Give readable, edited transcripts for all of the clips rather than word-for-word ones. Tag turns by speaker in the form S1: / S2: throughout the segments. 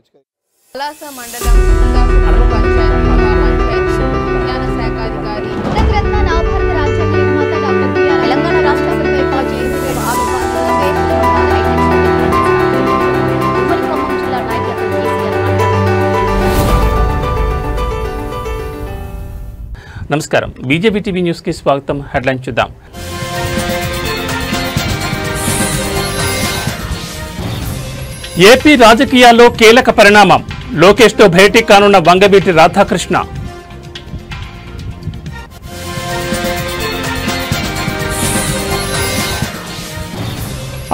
S1: పలాస మండలం పంచాయతీ విజ్ఞాన శాఖ అధికారి రత్న నవభారత రాజ్యాంగ నిర్మాత డాక్టర్ బిఆర్ తెలంగాణ రాష్ట్ర అసెంబ్లీ పార్టీ జిల్లా నాయకులు
S2: నమస్కారం. బీజేపీ టీవీ న్యూస్ కి స్వాగతం. హెడ్లైన్ చూద్దాం. ఏపీ రాజకీయాల్లో కీలక పరిణామం. లోకేష్ తో భేటీ కానున్న వంగవీటి రాధాకృష్ణ.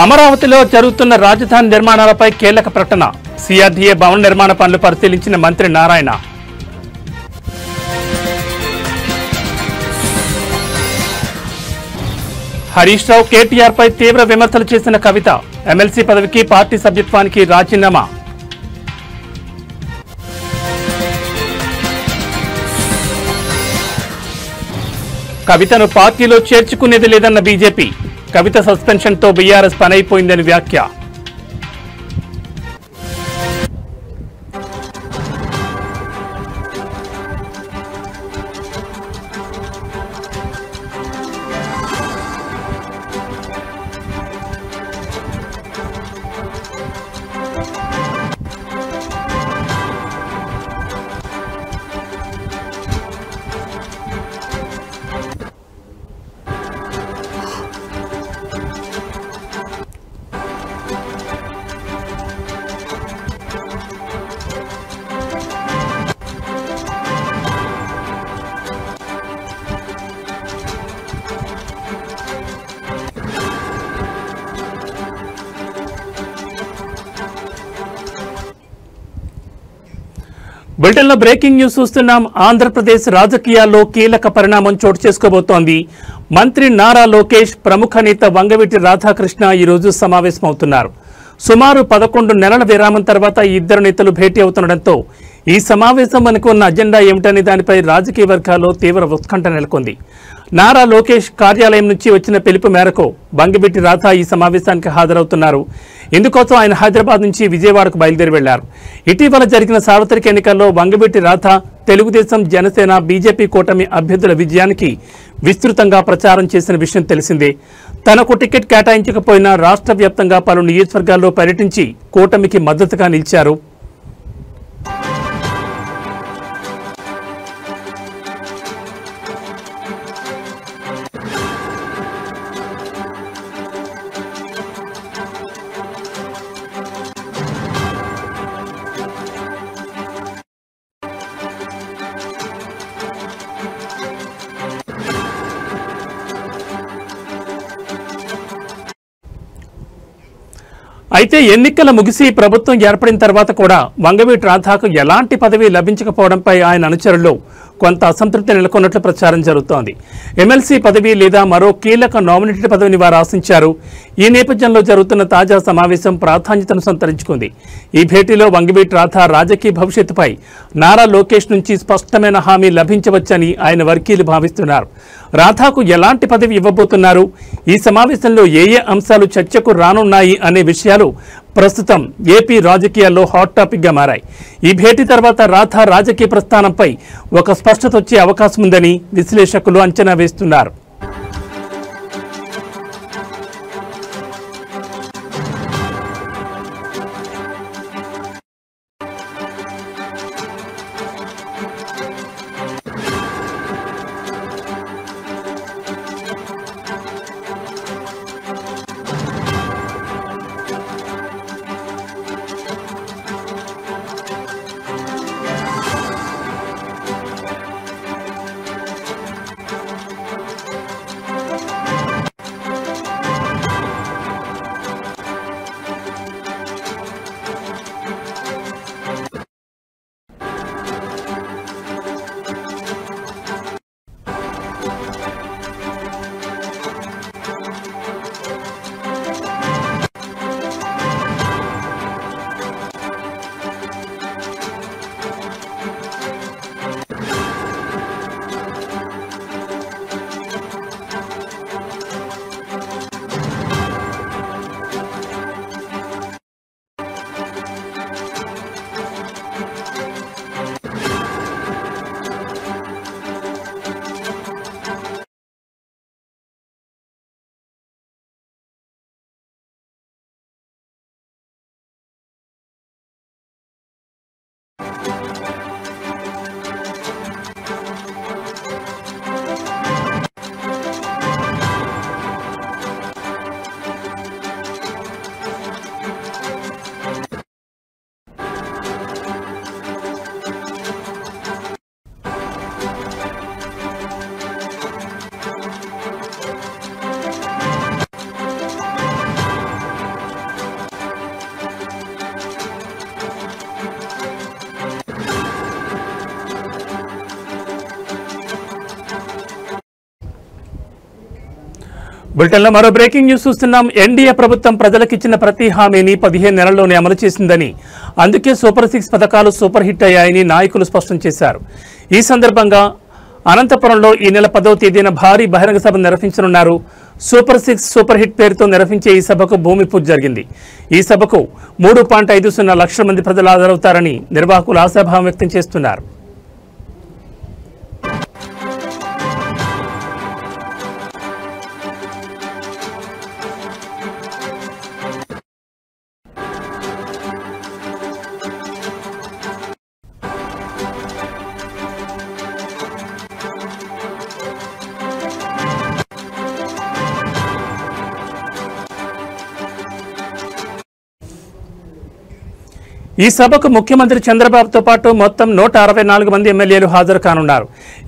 S2: అమరావతిలో జరుగుతున్న రాజధాని నిర్మాణాలపై కీలక ప్రకటన. సిఆర్డీఏ భవన నిర్మాణ పనులు పరిశీలించిన మంత్రి నారాయణ. హరీష్ రావు కేటీఆర్ పై తీవ్ర విమర్శలు చేసిన కవిత. ఎమ్మెల్సీ పదవికి పార్టీ సభ్యత్వానికి రాజీనామా. కవితను పార్టీలో చేర్చుకునేది లేదన్న బీజేపీ. కవిత సస్పెన్షన్ తో బీఆర్ఎస్ పనైపోయిందని వ్యాఖ్య. బులెటిన్లో బ్రేకింగ్ న్యూస్ చూస్తున్నాం. ఆంధ్రప్రదేశ్ రాజకీయాల్లో కీలక పరిణామం చోటు చేసుకోబోతోంది. మంత్రి నారా లోకేష్, ప్రముఖ నేత వంగవీటి రాధాకృష్ణ ఈరోజు సమావేశమవుతున్నారు. సుమారు 11 నెలల విరామం తర్వాత ఈ ఇద్దరు నేతలు భేటీ అవుతుండటంతో ఈ సమావేశం మనకు ఉన్న అజెండా ఏమిటనే దానిపై రాజకీయ వర్గాల్లో తీవ్ర ఉత్కంఠ నెలకొంది. నారా లోకేష్ కార్యాలయం నుంచి వచ్చిన పిలుపు మేరకు వంగవీటి రాధా ఈ సమావేశానికి హాజరవుతున్నారు. ఇందుకోసం ఆయన హైదరాబాద్ నుంచి విజయవాడకు బయలుదేరి వెళ్లారు. ఇటీవల జరిగిన సార్వత్రిక ఎన్నికల్లో వంగవీటి రాధా తెలుగుదేశం, జనసేన, బీజేపీ కూటమి అభ్యర్థుల విజయానికి విస్తృతంగా ప్రచారం చేసిన విషయం తెలిసిందే. తనకు టికెట్ కేటాయించకపోయినా రాష్ట్ర వ్యాప్తంగా పలు నియోజకవర్గాల్లో పర్యటించి కూటమికి మద్దతుగా నిలిచారు. అయితే ఎన్నికల ముగిసి ప్రభుత్వం ఏర్పడిన తర్వాత కూడా వంగవీటి రాధాకు ఎలాంటి పదవి లభించకపోవడంపై ఆయన అనుచరుల్లో కొంత అసంతృప్తి నెలకొన్నట్లు ప్రచారం జరుగుతోంది. ఎమ్మెల్సీ పదవి లేదా మరో కీలక నామినేటెడ్ పదవిని వారు ఆశించారు. ఈ నేపథ్యంలో జరుగుతున్న తాజా సమావేశం ప్రాధాన్యతను సంతరించుకుంది. ఈ భేటీలో వంగవీటి రాధా రాజకీయ భవిష్యత్తుపై నారా లోకేష్ నుంచి స్పష్టమైన హామీ లభించవచ్చని ఆయన వర్గీయులు భావిస్తున్నారు. రాధాకు ఎలాంటి పదవి ఇవ్వబోతున్నారు, ఈ సమావేశంలో ఏ అంశాలు చర్చకు రానున్నాయి అనే విషయాలు ప్రస్తుతం ఏపీ రాజకీయాల్లో హాట్ టాపిక్ గా మారాయి. ఈ భేటీ తర్వాత రాధా రాజకీయ ప్రస్థానంపై ఒక స్పష్టత వచ్చే అవకాశం ఉందని విశ్లేషకులు అంచనా వేస్తున్నారు. బులెటిన్లో మరో బ్రేకింగ్ న్యూస్ చూస్తున్నాం. ఎన్డీఏ ప్రభుత్వం ప్రజలకిచ్చిన ప్రతి హామీని 15 నెలల్లోనే అమలు చేసిందని, అందుకే సూపర్ 6 పథకాలు సూపర్ హిట్ అయ్యాయని నాయకులు స్పష్టం చేశారు. ఈ సందర్భంగా అనంతపురంలో ఈ నెల 10వ తేదీన భారీ బహిరంగ సభ నిర్వహించనున్నారు. సూపర్ 6 సూపర్ హిట్ పేరుతో నిర్వహించే ఈ సభకు భూమి పూజ జరిగింది. ఈ సభకు 3.50 లక్షల మంది ప్రజలు హాజరవుతారని నిర్వాహకులు ఆశాభావం వ్యక్తం చేస్తున్నారు. ఈ సభకు ముఖ్యమంత్రి చంద్రబాబుతో పాటు మొత్తం 164 మంది ఎమ్మెల్యేలు హాజరు కానున్నారు.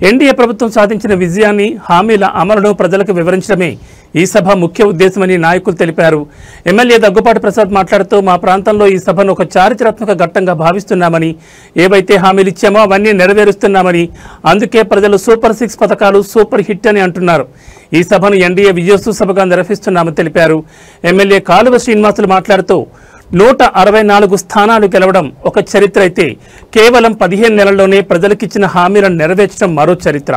S2: ఎన్డీఏ ప్రభుత్వం సాధించిన విజయాన్ని, హామీల అమలును ప్రజలకు వివరించడమే ఈ సభ ముఖ్య ఉద్దేశమని నాయకులు తెలిపారు. ఎమ్మెల్యే దగ్గుపాటి ప్రసాద్ మాట్లాడుతూ, మా ప్రాంతంలో ఈ సభను ఒక చారిత్రాత్మక ఘట్టంగా భావిస్తున్నామని, ఏవైతే హామీలు ఇచ్చామో అవన్నీ నెరవేరుస్తున్నామని, అందుకే ప్రజలు సూపర్ 6 పథకాలు సూపర్ హిట్ అని అంటున్నారు. ఈ సభను ఎన్డీఏ విజయోత్సవ సభగా నిర్వహిస్తున్నామని తెలిపారు. ఎమ్మెల్యే కాలువ శ్రీనివాసులు మాట్లాడుతూ, 164 స్థానాలు గెలవడం ఒక చరిత్ర అయితే, కేవలం 15 నెలల్లోనే ప్రజలకిచ్చిన హామీలను నెరవేర్చడం మరో చరిత్ర.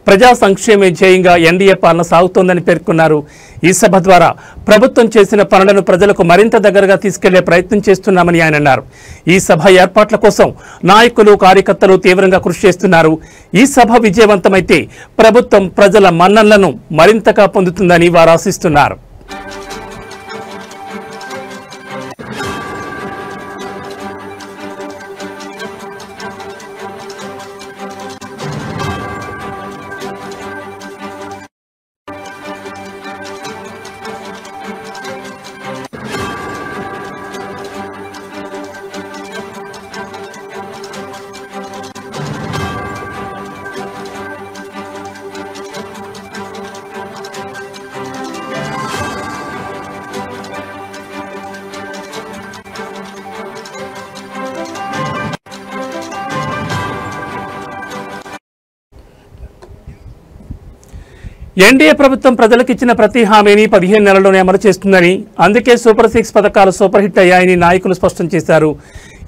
S2: ప్రజా సంక్షేమే ధ్యేయంగా ఎన్డీఏ పాలన సాగుతోందని పేర్కొన్నారు. ఈ సభ ద్వారా ప్రభుత్వం చేసిన పనులను ప్రజలకు మరింత దగ్గరగా తీసుకెళ్లే ప్రయత్నం చేస్తున్నామని ఆయన అన్నారు. ఈ సభ ఏర్పాట్ల కోసం నాయకులు, కార్యకర్తలు తీవ్రంగా కృషి చేస్తున్నారు. ఈ సభ విజయవంతమైతే ప్రభుత్వం ప్రజల మన్ననలను మరింతగా పొందుతుందని వారు ఆశిస్తున్నారు. ఎన్డీఏ ప్రభుత్వం ప్రజలకిచ్చిన ప్రతి హామీని 15 నెలల్లోనే అమలు చేస్తుందని, అందుకే సూపర్ 6 పథకాలు సూపర్ హిట్ అయ్యాయని నాయకులు స్పష్టం చేశారు.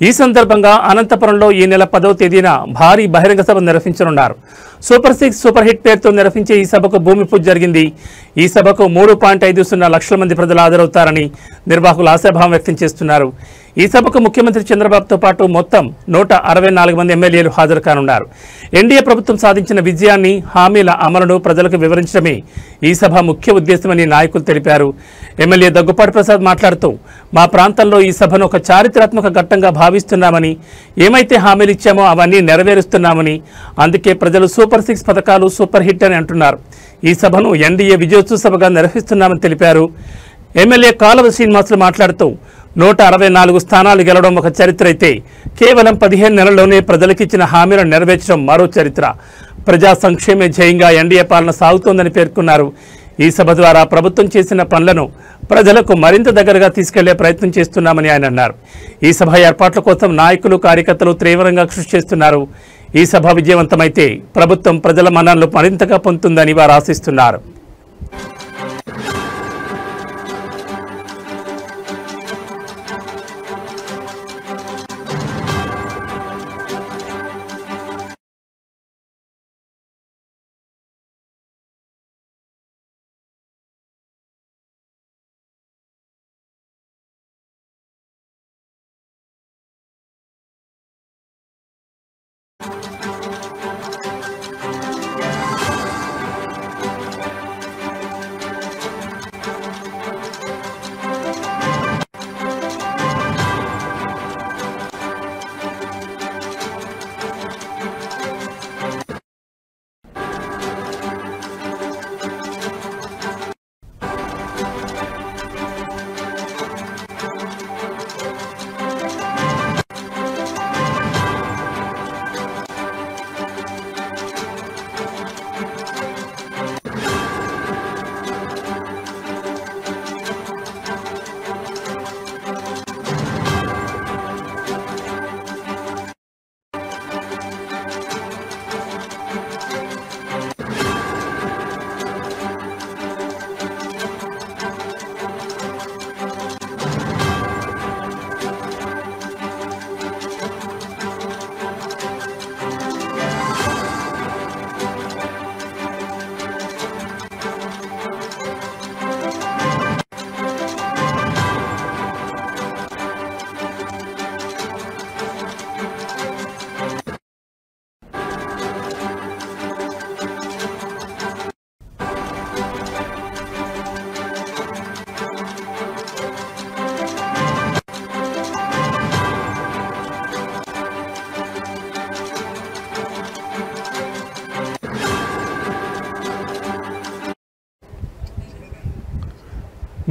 S2: ఈ సందర్భంగా అనంతపురంలో ఈ నెల 10వ తేదీన భారీ బహిరంగ సభ నిర్వహించనున్నారు. సూపర్ 6 సూపర్ హిట్ పేరుతో నిర్వహించే ఈ సభకు భూమి పూజ జరిగింది. ఈ సభకు 3.50 లక్షల మంది ప్రజలు హాజరవుతారని నిర్వాహకులు ఆశాభావం వ్యక్తం చేస్తున్నారు. ఈ సభకు ముఖ్యమంత్రి చంద్రబాబుతో పాటు మొత్తం 164 మంది ఎమ్మెల్యేలు హాజరు కానున్నారు. ఎన్డీఏ ప్రభుత్వం సాధించిన విజయాన్ని, హామీల అమలును ప్రజలకు వివరించడమే ఈ సభ ముఖ్య ఉద్దేశమని నాయకులు తెలిపారు. ఎమ్మెల్యే దగ్గుపాటి ప్రసాద్ మాట్లాడుతూ, మా ప్రాంతంలో ఈ సభను ఒక చారిత్రాత్మక ఘట్టంగా భావిస్తున్నామని, ఏమైతే హామీలు ఇచ్చామో అవన్నీ నెరవేరుస్తున్నామని, అందుకే ప్రజలు సూపర్ 6 పథకాలు సూపర్ హిట్ అని అంటున్నారు. ఈ సభను ఎన్డీఏ విజయోత్సవ సభగా నిర్వహిస్తున్నామని తెలిపారు. ఎమ్మెల్యే కాలువ శ్రీనివాసులు మాట్లాడుతూ, 164 స్థానాలు గెలవడం ఒక చరిత్ర అయితే, కేవలం 15 నెలల్లోనే ప్రజలకిచ్చిన హామీలను నెరవేర్చడం మరో చరిత్ర. ప్రజా సంక్షేమే ధ్యేయంగా ఎన్డీఏ పాలన సాగుతోందని పేర్కొన్నారు. ఈ సభ ద్వారా ప్రభుత్వం చేసిన పనులను ప్రజలకు మరింత దగ్గరగా తీసుకెళ్లే ప్రయత్నం చేస్తున్నామని ఆయన అన్నారు. ఈ సభ ఏర్పాట్ల కోసం నాయకులు, కార్యకర్తలు తీవ్రంగా కృషి చేస్తున్నారు. ఈ సభ విజయవంతమైతే ప్రభుత్వం ప్రజల మన్ననలు మరింతగా పొందుతుందని వారు ఆశిస్తున్నారు.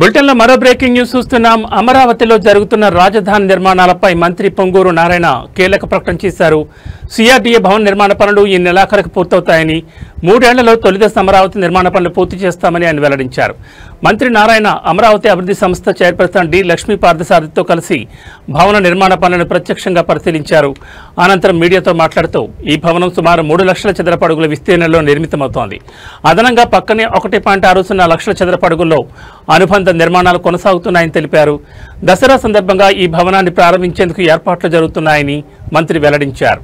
S2: బులెటిన్లో మరో బ్రేకింగ్ న్యూస్ చూస్తున్నాం. అమరావతిలో జరుగుతున్న రాజధాని నిర్మాణాలపై మంత్రి పొంగూరు నారాయణ కీలక ప్రకటన చేశారు. సిఆర్డీఏ భవన నిర్మాణ పనులు ఈ నెలాఖరుకు పూర్తవుతాయని, 3 ఏళ్లలో తొలిదశ అమరావతి నిర్మాణ పనులు పూర్తి చేస్తామని ఆయన వెల్లడించారు. మంత్రి నారాయణ అమరావతి అభివృద్ధి సంస్థ చైర్పర్సన్ డి లక్ష్మీ పార్థసారథితో కలిసి భవన నిర్మాణ పనులను ప్రత్యక్షంగా పరిశీలించారు. అనంతరం మీడియాతో మాట్లాడుతూ ఈ భవనం సుమారు 3 లక్షల చదరపు అడుగుల విస్తీర్ణంలో నిర్మితమవుతోంది. అదనంగా పక్కనే 1.60 లక్షల చదరపు అడుగుల్లో అనుబంధ నిర్మాణాలు కొనసాగుతున్నాయని తెలిపారు. దసరా సందర్భంగా ఈ భవనాన్ని ప్రారంభించేందుకు ఏర్పాట్లు జరుగుతున్నాయని మంత్రి వెల్లడించారు.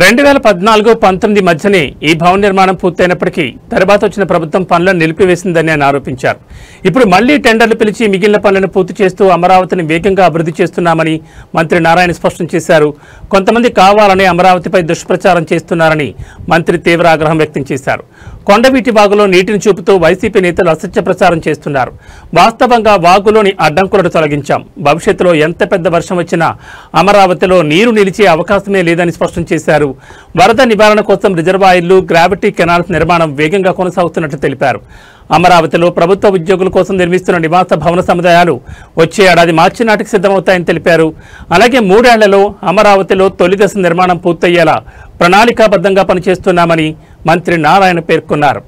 S2: రెండు 2014-19 మధ్యనే ఈ భవన నిర్మాణం పూర్తయినప్పటికీ తర్వాత వచ్చిన ప్రభుత్వం పనులను నిలిపివేసిందని ఆయన ఆరోపించారు. ఇప్పుడు మళ్లీ టెండర్లు పిలిచి మిగిలిన పనులను పూర్తి చేస్తూ అమరావతిని వేగంగా అభివృద్ధి చేస్తున్నామని మంత్రి నారాయణ స్పష్టం చేశారు. కొంతమంది కావాలని అమరావతిపై దుష్ప్రచారం చేస్తున్నారని మంత్రి తీవ్ర ఆగ్రహం వ్యక్తం చేశారు. కొండవీటి వాగులో నీటిని చూపుతూ వైసీపీ నేతలు అసత్య ప్రచారం చేస్తున్నారు. వాస్తవంగా వాగులోని అడ్డంకులను తొలగించాం. భవిష్యత్తులో ఎంత పెద్ద వర్షం వచ్చినా అమరావతిలో నీరు నిలిచే అవకాశమే లేదని స్పష్టం చేశారు. వరద నివారణ కోసం రిజర్వాయర్లు, గ్రావిటీ కెనాల్స్ నిర్మాణం వేగంగా కొనసాగుతున్నట్లు తెలిపారు. అమరావతిలో ప్రభుత్వ ఉద్యోగుల కోసం నిర్మిస్తున్న నివాస భవన సముదాయాలు వచ్చే ఏడాది మార్చి నాటికి సిద్ధమవుతాయని తెలిపారు. అలాగే 3 ఏళ్లలో అమరావతిలో తొలి దశ నిర్మాణం పూర్తయ్యేలా ప్రణాళికాబద్ధంగా పనిచేస్తున్నామని మంత్రి నారాయణ పేర్కొన్నారు.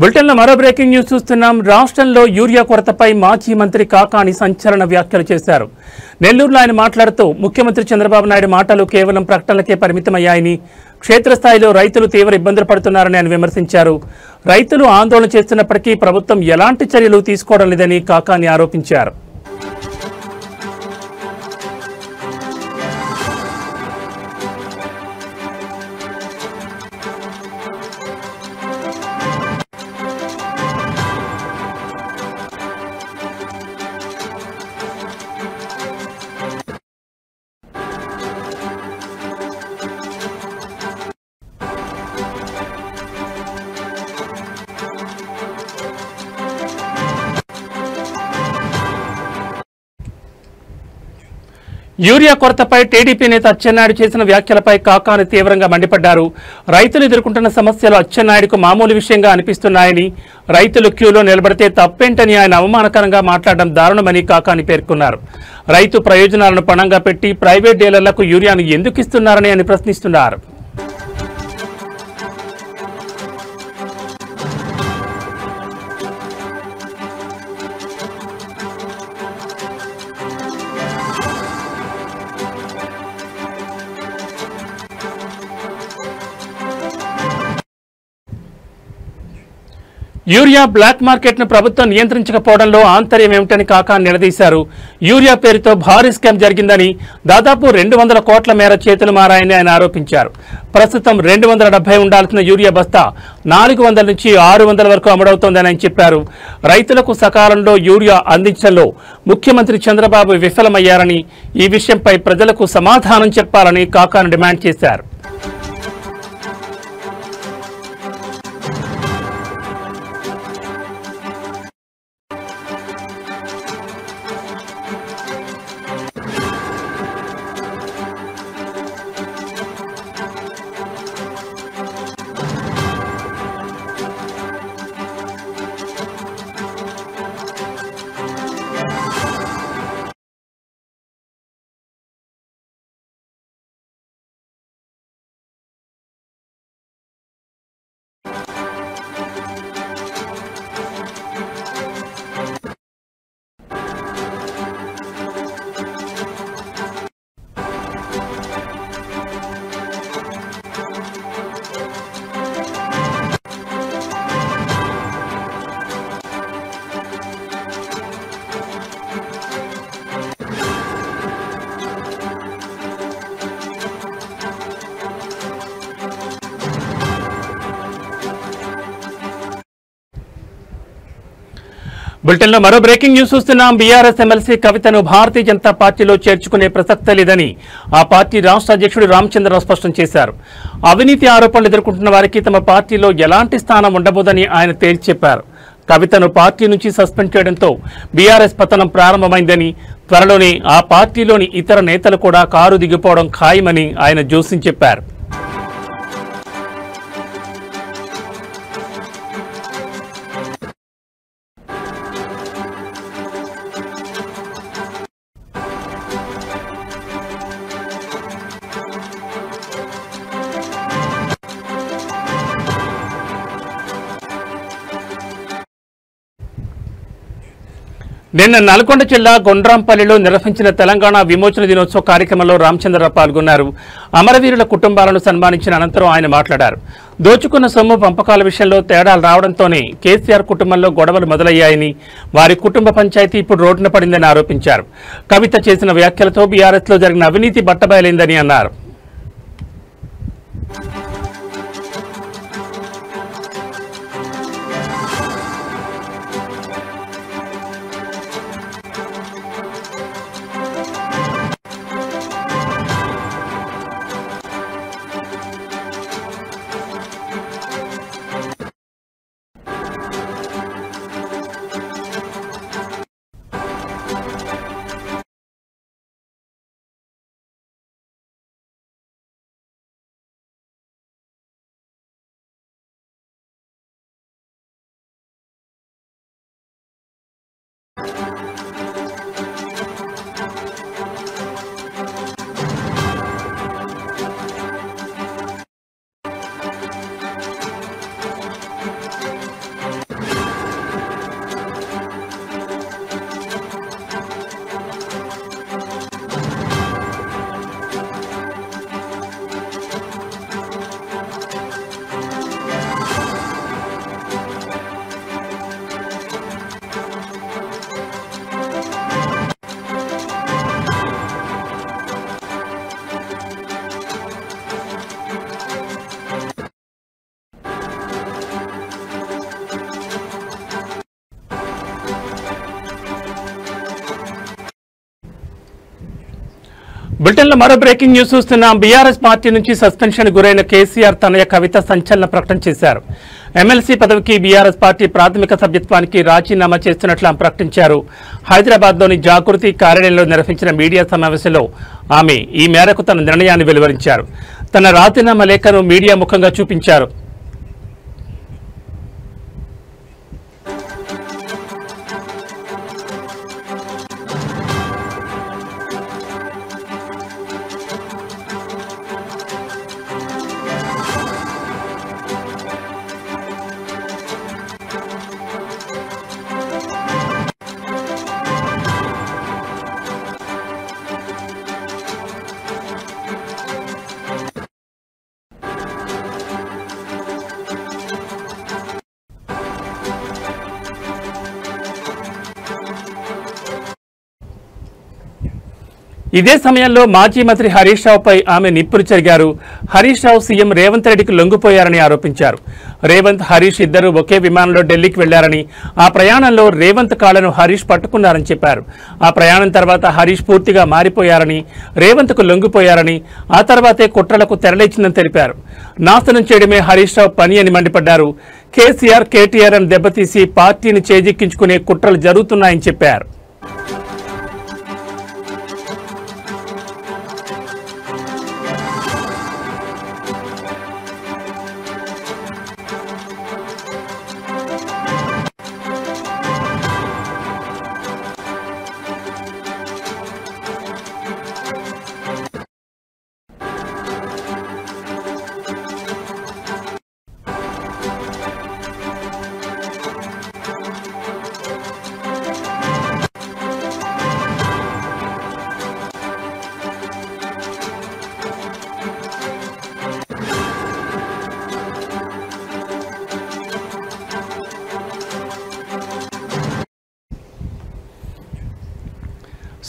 S2: బులెటిన్లో మరో బ్రేకింగ్ న్యూస్ చూస్తున్నాం. రాష్ట్రంలో యూరియా కొరతపై మాజీ మంత్రి కాకాని సంచలన వ్యాఖ్యలు చేశారు. నెల్లూరులో ఆయన మాట్లాడుతూ ముఖ్యమంత్రి చంద్రబాబు నాయుడు మాటలు కేవలం ప్రకటనలకే పరిమితమయ్యాయని, క్షేత్రస్థాయిలో రైతులు తీవ్ర ఇబ్బందులు పడుతున్నారని ఆయన విమర్శించారు. రైతులు ఆందోళన చేస్తున్నప్పటికీ ప్రభుత్వం ఎలాంటి చర్యలు తీసుకోవడం లేదని కాకాని ఆరోపించారు. యూరియా కొరతపై టీడీపీ నేత అచ్చెన్నాయుడు చేసిన వ్యాఖ్యలపై కాకాని తీవ్రంగా మండిపడ్డారు. రైతులు ఎదుర్కొంటున్న సమస్యలు అచ్చెన్నాయుడుకు మామూలు విషయంగా అనిపిస్తున్నాయని, రైతులు క్యూలో నిలబడితే తప్పేంటని ఆయన అవమానకరంగా మాట్లాడడం దారుణమని కాకాని పేర్కొన్నారు. రైతు ప్రయోజనాలను పణంగా పెట్టి ప్రైవేట్ డీలర్లకు యూరియాను ఎందుకు ఇస్తున్నారని ఆయన ప్రశ్నిస్తున్నారు. యూరియా బ్లాక్ మార్కెట్ ను ప్రభుత్వం నియంత్రించకపోవడంలో ఆంతర్యం ఏమిటని కాకాని నిలదీశారు. యూరియా పేరుతో భారీ స్కామ్ జరిగిందని, దాదాపు 200 కోట్ల మేర చేతులు మారాయని ఆయన ఆరోపించారు. ప్రస్తుతం 270 ఉండాల్సిన యూరియా బస్తా 400 నుంచి 600 వరకు అమ్ముడవుతోందని ఆయన చెప్పారు. రైతులకు సకాలంలో యూరియా అందించడంలో ముఖ్యమంత్రి చంద్రబాబు విఫలమయ్యారని, ఈ విషయంపై ప్రజలకు సమాధానం చెప్పాలని కాకాని డిమాండ్ చేశారు. బులెటిన్లో మరో బ్రేకింగ్ న్యూస్ చూస్తున్నాం. బీఆర్ఎస్ ఎమ్మెల్సీ కవితను భారతీయ జనతా పార్టీలో చేర్చుకునే ప్రసక్తే లేదని ఆ పార్టీ రాష్ట్ర అధ్యక్షుడు రామచంద్రరావు స్పష్టం చేశారు. అవినీతి ఆరోపణలు ఎదుర్కొంటున్న వారికి తమ పార్టీలో ఎలాంటి స్థానం ఉండబోదని ఆయన తేల్చి చెప్పారు. కవితను పార్టీ నుంచి సస్పెండ్ చేయడంతో బీఆర్ఎస్ పతనం ప్రారంభమైందని, త్వరలోనే ఆ పార్టీలోని ఇతర నేతలు కూడా కారు దిగిపోవడం ఖాయమని ఆయన జోస్యం చెప్పారు. నిన్న నల్గొండ జిల్లా గొండ్రాంపల్లిలో నిర్వహించిన తెలంగాణ విమోచన దినోత్సవ కార్యక్రమంలో రామచంద్రరావు పాల్గొన్నారు. అమరవీరుల కుటుంబాలను సన్మానించిన అనంతరం ఆయన మాట్లాడారు. దోచుకున్న సొమ్ము పంపకాల విషయంలో తేడాలు రావడంతోనే కేసీఆర్ కుటుంబంలో గొడవలు మొదలయ్యాయని, వారి కుటుంబ పంచాయతీ ఇప్పుడు రోడ్డున పడిందని ఆరోపించారు. కవిత చేసిన వ్యాఖ్యలతో బీఆర్ఎస్లో జరిగిన అవినీతి బట్టబయలైందని అన్నారు. బులెటిన్లో మరో బ్రేకింగ్ న్యూస్ చూస్తున్నాం. బీఆర్ఎస్ పార్టీ నుంచి సస్పెన్షన్ గురైన కేసీఆర్ తనయ కవిత సంచలన ప్రకటన చేశారు. ఎమ్మెల్సీ పదవికి బీఆర్ఎస్ పార్టీ ప్రాథమిక సభ్యత్వానికి రాజీనామా చేస్తున్నట్లు ఆమె ప్రకటించారు. హైదరాబాద్లోని జాగృతి కార్యాలయంలో నిర్వహించిన మీడియా సమావేశంలో ఆమె ఈ మేరకు తన నిర్ణయాన్ని వెలువరించారు. తన రాజీనామా లేఖను మీడియా ముఖంగా చూపించారు. ఇదే సమయంలో మాజీ మంత్రి హరీష్ రావుపై ఆమె నిప్పులు చెరిగారు. హరీష్ రావు సీఎం రేవంత్ రెడ్డికి లొంగిపోయారని ఆరోపించారు. రేవంత్, హరీష్ ఇద్దరు ఒకే విమానంలో ఢిల్లీకి వెళ్లారని, ఆ ప్రయాణంలో రేవంత్ కాళ్లను హరీష్ పట్టుకున్నారని చెప్పారు. ఆ ప్రయాణం తర్వాత హరీష్ పూర్తిగా మారిపోయారని, రేవంత్కు లొంగిపోయారని, ఆ తర్వాతే కుట్రలకు తెరలేచిందని తెలిపారు. నాశనం చేయడమే హరీష్ రావు పని అని మండిపడ్డారు. కేసీఆర్, కేటీఆర్ అని దెబ్బతీసి పార్టీని చేజిక్కించుకునే కుట్రలు జరుగుతున్నాయని చెప్పారు.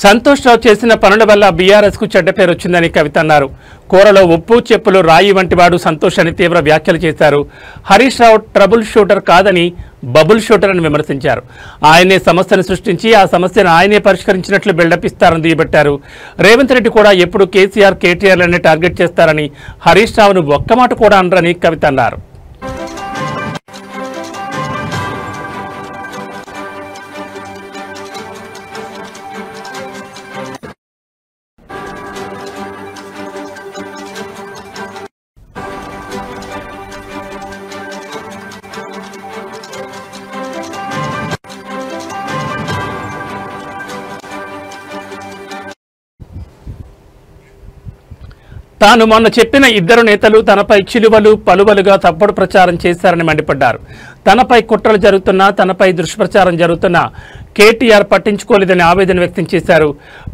S2: సంతోష్ రావు చేసిన పనుల వల్ల బీఆర్ఎస్ కు చెడ్డ పేరు వచ్చిందని కవిత అన్నారు. కూరలో ఉప్పు చెప్పులు రాయి వంటి వాడు సంతోష్ అని తీవ్ర వ్యాఖ్యలు చేశారు. హరీష్ రావు ట్రబుల్ షూటర్ కాదని బబుల్ షూటర్ అని విమర్శించారు. ఆయనే సమస్యను సృష్టించి ఆ సమస్యను ఆయనే పరిష్కరించినట్లు బిల్డప్ ఇస్తారని దుయ్యబట్టారు. రేవంత్ రెడ్డి కూడా ఎప్పుడు కేసీఆర్, కేటీఆర్లనే టార్గెట్ చేస్తారని, హరీష్ రావును ఒక్క మాట కూడా అనరని కవిత అన్నారు. తాను మొన్న చెప్పిన ఇద్దరు నేతలు తనపై చిలువలు పలువలుగా తప్పుడు ప్రచారం చేశారని మండిపడ్డారు. తనపై కుట్రలు జరుగుతున్నా, తనపై దుష్ప్రచారం జరుగుతున్నా కేటీఆర్ పట్టించుకోలేదని ఆవేదన వ్యక్తం చేశారు.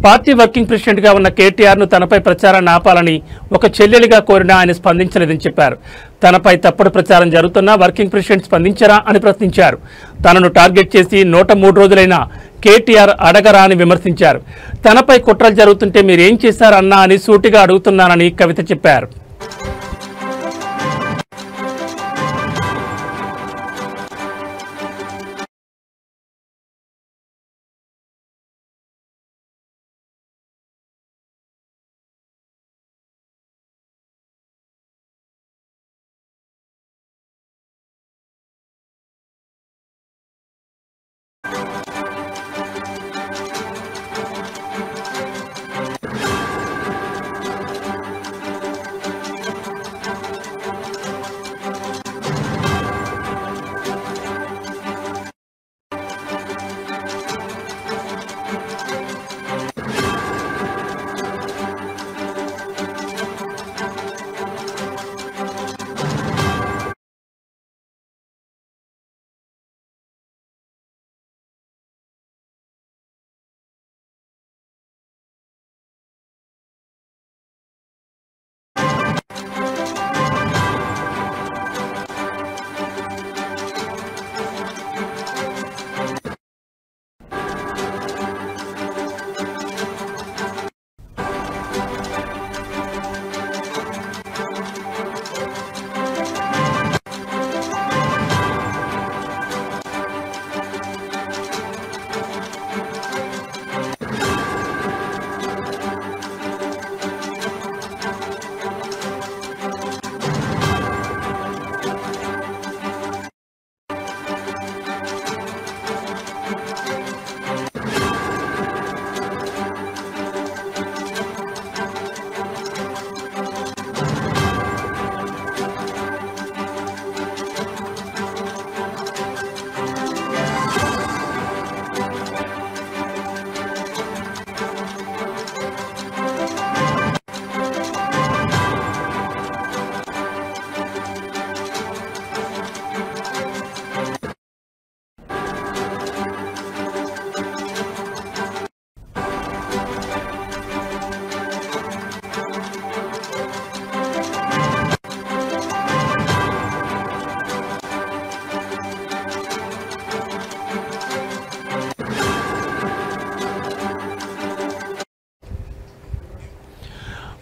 S2: పార్టీ వర్కింగ్ ప్రెసిడెంట్గా ఉన్న కేటీఆర్ను తనపై ప్రచారాన్ని ఆపాలని ఒక చెల్లెలిగా కోరినా ఆయన స్పందించలేదని చెప్పారు. తనపై తప్పుడు ప్రచారం జరుగుతున్నా వర్కింగ్ ప్రెసిడెంట్ స్పందించరా అని ప్రశ్నించారు. తనను టార్గెట్ చేసి 103 రోజులైనా కేటీఆర్ అడగరా అని విమర్శించారు. తనపై కుట్రలు జరుగుతుంటే మీరేం చేశారన్నా అని సూటిగా అడుగుతున్నానని కవిత చెప్పారు.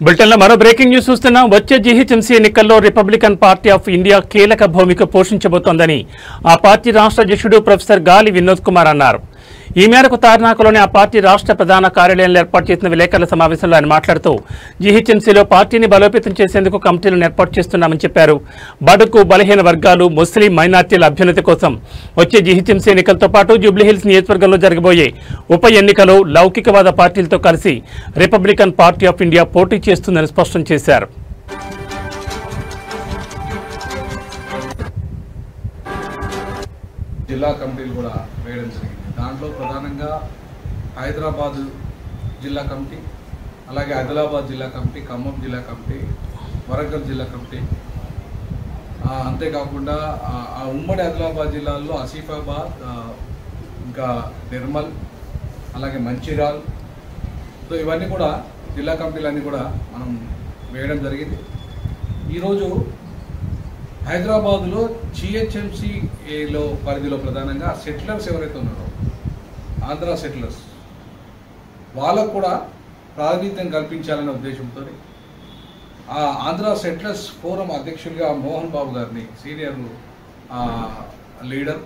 S2: బులెటిన్లో మరో బ్రేకింగ్ న్యూస్ చూస్తున్నాం. వచ్చే జీహెచ్ఎంసీ ఎన్నికల్లో రిపబ్లికన్ పార్టీ ఆఫ్ ఇండియా కీలక భూమిక పోషించబోతోందని ఆ పార్టీ రాష్ట్ర అధ్యక్షుడు ప్రొఫెసర్ గాలి వినోద్ కుమార్ అన్నారు. ఈ మేరకు తార్నాకలోని ఆ పార్టీ రాష్ట్ర ప్రధాన కార్యాలయంలో ఏర్పాటు చేసిన విలేకరుల సమావేశంలో ఆయన మాట్లాడుతూ జీహెచ్ఎంసీలో పార్టీని బలోపేతం చేసేందుకు కమిటీలను ఏర్పాటు చేస్తున్నామని చెప్పారు. బడుగు బలహీన వర్గాలు, ముస్లిం మైనార్టీల అభ్యున్నతి కోసం వచ్చే జీహెచ్ఎంసీ ఎన్నికలతో పాటు జూబ్లీహిల్స్ నియోజకవర్గంలో జరగబోయే ఉప ఎన్నికలో లౌకికవాద పార్టీలతో కలిసి రిపబ్లికన్ పార్టీ ఆఫ్ ఇండియా పోటీ చేస్తుందని స్పష్టం చేశారు.
S3: జిల్లా కమిటీలు కూడా వేయడం జరిగింది. దాంట్లో ప్రధానంగా హైదరాబాద్ జిల్లా కమిటీ, అలాగే ఆదిలాబాద్ జిల్లా కమిటీ, ఖమ్మం జిల్లా కమిటీ, వరంగల్ జిల్లా కమిటీ, అంతేకాకుండా ఆ ఉమ్మడి ఆదిలాబాద్ జిల్లాల్లో ఆసిఫాబాద్, ఇంకా నిర్మల్, అలాగే మంచిర్యాల్, సో ఇవన్నీ కూడా జిల్లా కమిటీలన్నీ కూడా మనం వేయడం జరిగింది. ఈరోజు హైదరాబాద్లో జిహెచ్ఎంసీలో పరిధిలో ప్రధానంగా సెటిలర్స్ ఎవరైతే ఉన్నారో, ఆంధ్ర సెటిలర్స్, వాళ్ళకు కూడా ప్రాతినిధ్యం కల్పించాలనే ఉద్దేశంతో ఆ ఆంధ్ర సెటిలర్స్ ఫోరం అధ్యక్షులుగా మోహన్ బాబు గారిని, సీనియర్ లీడర్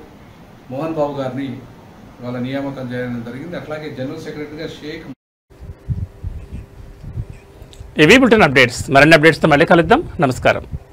S3: మోహన్ బాబు గారిని వాళ్ళ నియామకం చేయడం జరిగింది. అట్లాగే జనరల్ సెక్రటరీగా షేక్.
S2: ఇవి బులెటిన్ అప్డేట్స్. మరిన్ని అప్డేట్స్తో మళ్ళీ కలుద్దాం. నమస్కారం.